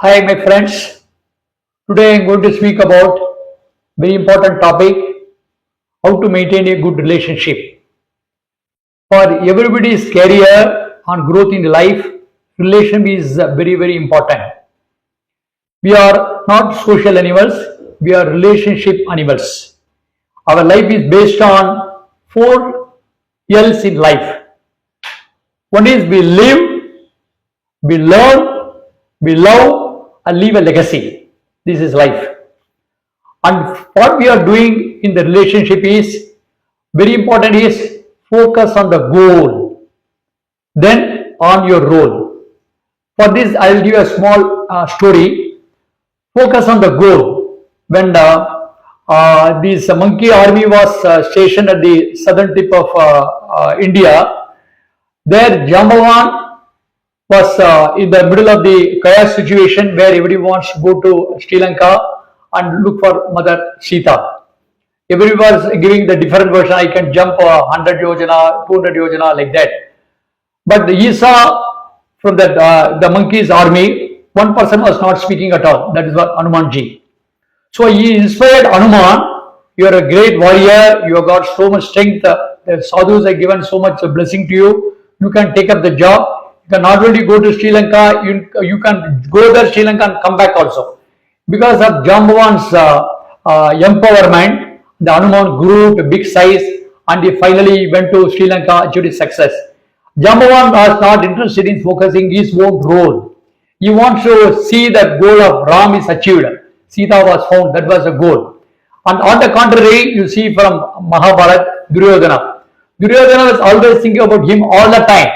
Hi, my friends. Today I'm going to speak about very important topic: how to maintain a good relationship. For everybody's career and growth in life, relation is very important. We are not social animals; we are relationship animals. Our life is based on four L's in life. One is we live, we learn, we love, and leave a legacy. This is life. And what we are doing in the relationship is very important is focus on the goal, then on your role. For this, I will give a small story. Focus on the goal. When this monkey army was stationed at the southern tip of India, there Jambavan was in the middle of the chaos situation where everyone wants to go to Sri Lanka and look for Mother Sita. Everyone was giving the different version. I can jump 100 yojana, 200 yojana, like that. But he saw from the monkey's army, one person was not speaking at all. That is what Hanumanji. So he inspired Hanuman. You are a great warrior. You have got so much strength. The sadhus have given so much blessing to you. You can take up the job. You can not only go to Sri Lanka, you can go there Sri Lanka and come back also. Because of Jambavan's empowerment, the Hanuman grew to big size and he finally went to Sri Lanka, achieved his success. Jambavan was not interested in focusing his own role. He wants to see that goal of Ram is achieved. Sita was found, that was the goal. And on the contrary, you see from Mahabharata, Duryodhana. Duryodhana was always thinking about him all the time.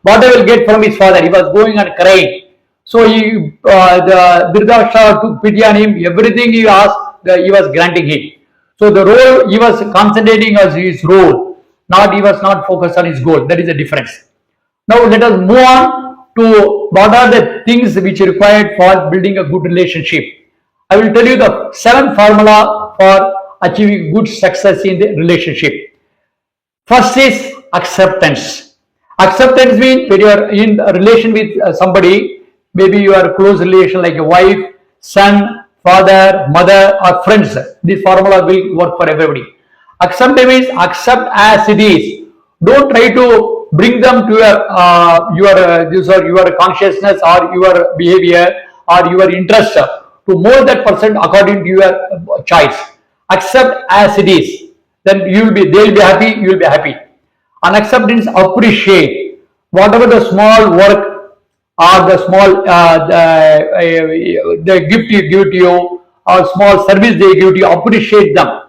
What I will get from his father, he was going and crying. So the Dhritarashtra took pity on him. Everything he asked, he was granting him. So the role he was concentrating on his role, he was not focused on his goal. That is the difference. Now let us move on to what are the things which are required for building a good relationship. I will tell you the 7 formula for achieving good success in the relationship. First is acceptance. Acceptance means when you are in a relation with somebody, maybe you are a close relation like a wife, son, father, mother, or friends. This formula will work for everybody. Accept means accept as it is. Don't try to bring them to your consciousness or your behavior or your interest to mold that person according to your choice. Accept as it is. Then they'll be happy, you will be happy. And acceptance, appreciate whatever the small work or the small the gift you give to you or small service they give to you, appreciate them.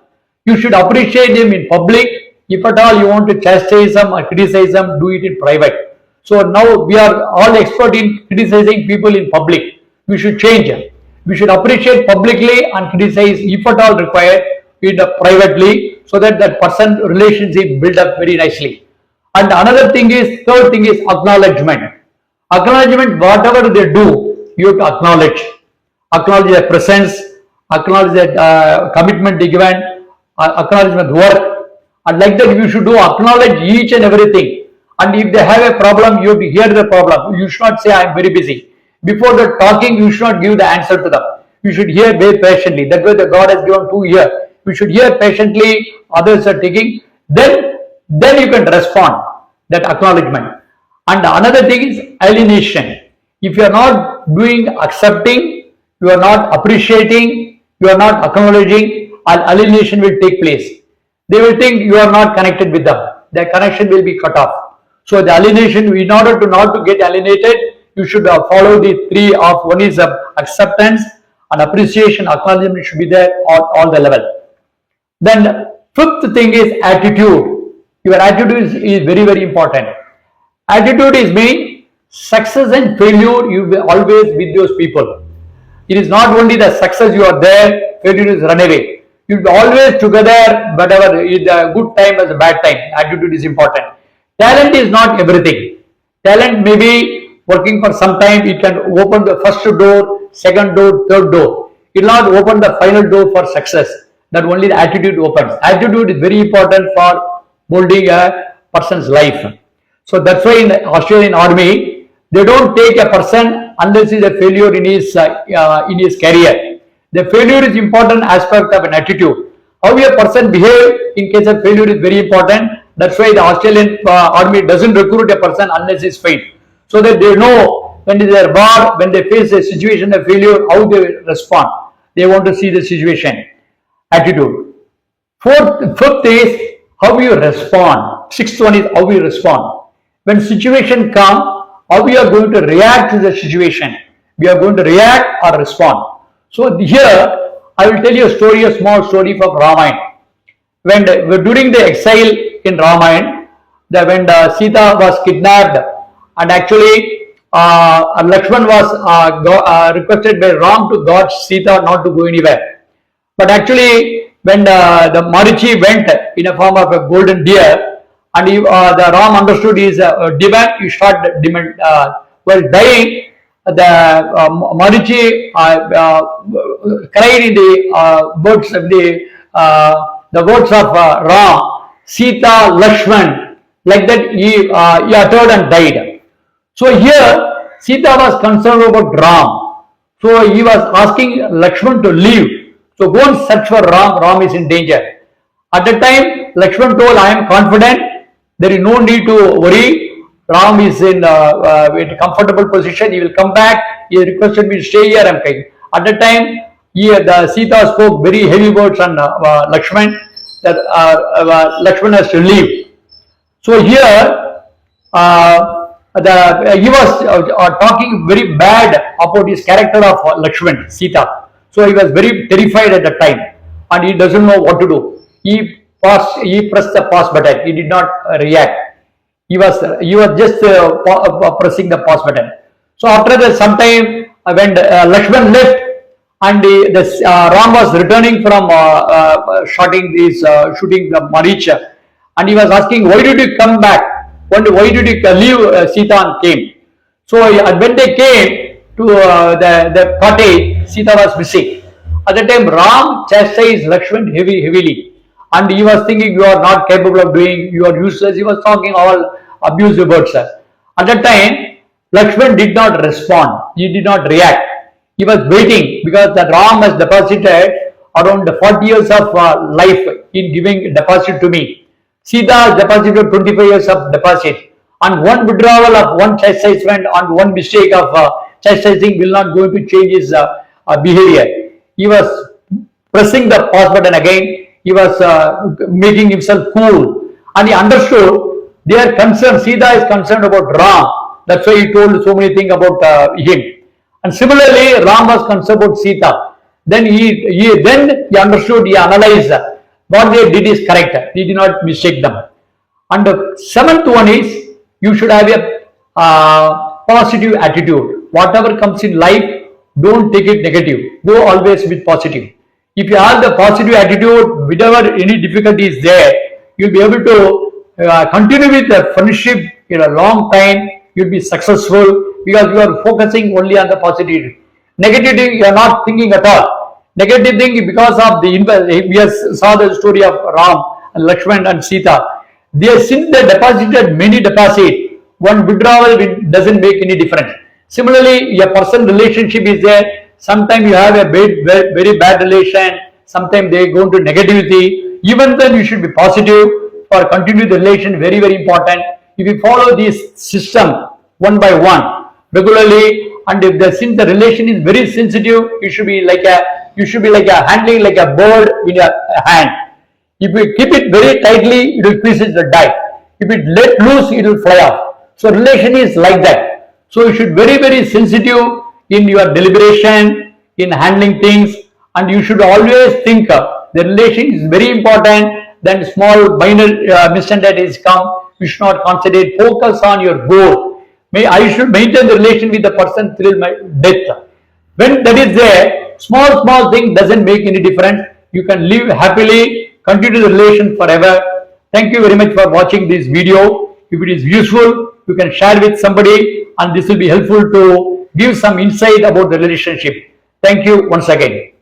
You should appreciate them in public. If at all you want to chastise them or criticize them, do it in private. So now we are all expert in criticizing people in public. We should change. We should appreciate publicly and criticize if at all required it privately, so that that person relationship build up very nicely. And another thing is, third thing is acknowledgement. Acknowledgement, whatever they do, you have to acknowledge. Acknowledge their presence, acknowledge their commitment they given, acknowledgement work. And like that, you should do acknowledge each and everything. And if they have a problem, you have to hear the problem. You should not say, I am very busy. Before the talking, you should not give the answer to them. You should hear very patiently. That way, the God has given 2 ears. You should hear patiently, others are taking. Then you can respond, that acknowledgement. And another thing is alienation. If you are not doing accepting, you are not appreciating, you are not acknowledging, alienation will take place. They will think you are not connected with them. Their connection will be cut off. So the alienation, in order to not to get alienated, you should follow the 3 of one is acceptance and appreciation, acknowledgement should be there at all the level. Then 5th thing is attitude. Your attitude is very important. Attitude is mean success and failure, you will always with those people. It is not only the success you are there, failure is run away. You will be always together, whatever is a good time or a bad time. Attitude is important. Talent is not everything. Talent may be working for some time, it can open the first door, second door, third door. It will not open the final door for success. That only the attitude opens. Attitude is very important for molding a person's life. So that's why in the Australian army, they don't take a person unless he is a failure in his career. The failure is important aspect of an attitude. How a person behave in case of failure is very important. That's why the Australian army doesn't recruit a person unless he's failed, so that they know when there is a war, when they face a situation of failure, how they respond. They want to see the situation. Attitude. Fifth is how you respond. Sixth one is how you respond. When situation comes, how we are going to react to the situation. We are going to react or respond. So here, I will tell you a story, a small story from Ramayana. During the exile in Ramayana, when Sita was kidnapped, and actually Lakshman was requested by Ram to guard Sita not to go anywhere. But actually, when the Marichi went in a form of a golden deer, and the Ram understood his demand, he started demand. While dying, the Marichi cried in the words of the words of Ram, Sita, Lakshman, like that he uttered and died. So here Sita was concerned about Ram. So he was asking Lakshman to leave. So go and search for Ram. Ram is in danger. At the time, Lakshman told, I am confident. There is no need to worry. Ram is in a comfortable position. He will come back. He requested me to stay here. I am coming. At the time, the Sita spoke very heavy words on Lakshman, that Lakshman has to leave. So here, he was talking very bad about his character of Lakshman, Sita. So he was very terrified at the time, and he doesn't know what to do. He pressed the pause button. He did not react. He was just pressing the pause button. So after some time, when Lakshman left, and Ram was returning from shooting the Maricha, and he was asking, why did you come back? Why did you leave Sita and came? So when they came to the cottage, Sita was missing. At the time, Ram chastised Lakshman heavily. And he was thinking, you are not capable of doing, you are useless. He was talking all abusive words. At that time, Lakshman did not respond. He did not react. He was waiting, because the Ram has deposited around 40 years of life in giving deposit to me. Sita has deposited 25 years of deposit. And one withdrawal of one chastisement and one mistake of chastising will not going to change his behavior. He was pressing the pause button again. He was making himself cool, and he understood they are concerned. Sita is concerned about Ram. That's why he told so many things about him. And similarly, Ram was concerned about Sita. Then he understood. He analyzed what they did is correct. He did not mistake them. And the seventh one is, you should have a positive attitude. Whatever comes in life, don't take it negative. Go always with positive. If you have the positive attitude, whenever any difficulty is there, you'll be able to continue with the friendship in a long time. You'll be successful because you are focusing only on the positivity. Negativity, you are not thinking at all. Negative thing, because of we saw the story of Ram and Lakshman and Sita. Since they deposited many deposit, one withdrawal doesn't make any difference. Similarly, a person relationship is there. Sometimes you have a very bad relation. Sometimes they go into negativity. Even then, you should be positive for continue the relation. Very important. If you follow this system one by one regularly, and since the relation is very sensitive, you should be like handling like a bird in your hand. If you keep it very tightly, it will pieces the die. If it let loose, it will fly off. So relation is like that. So you should very sensitive in your deliberation, in handling things, and you should always think the relation is very important. Then small minor misunderstandings come. You should not concentrate. Focus on your goal. I should maintain the relation with the person till my death. When that is there, small thing doesn't make any difference. You can live happily, continue the relation forever. Thank you very much for watching this video. If it is useful, you can share with somebody, and this will be helpful to give some insight about the relationship. Thank you once again.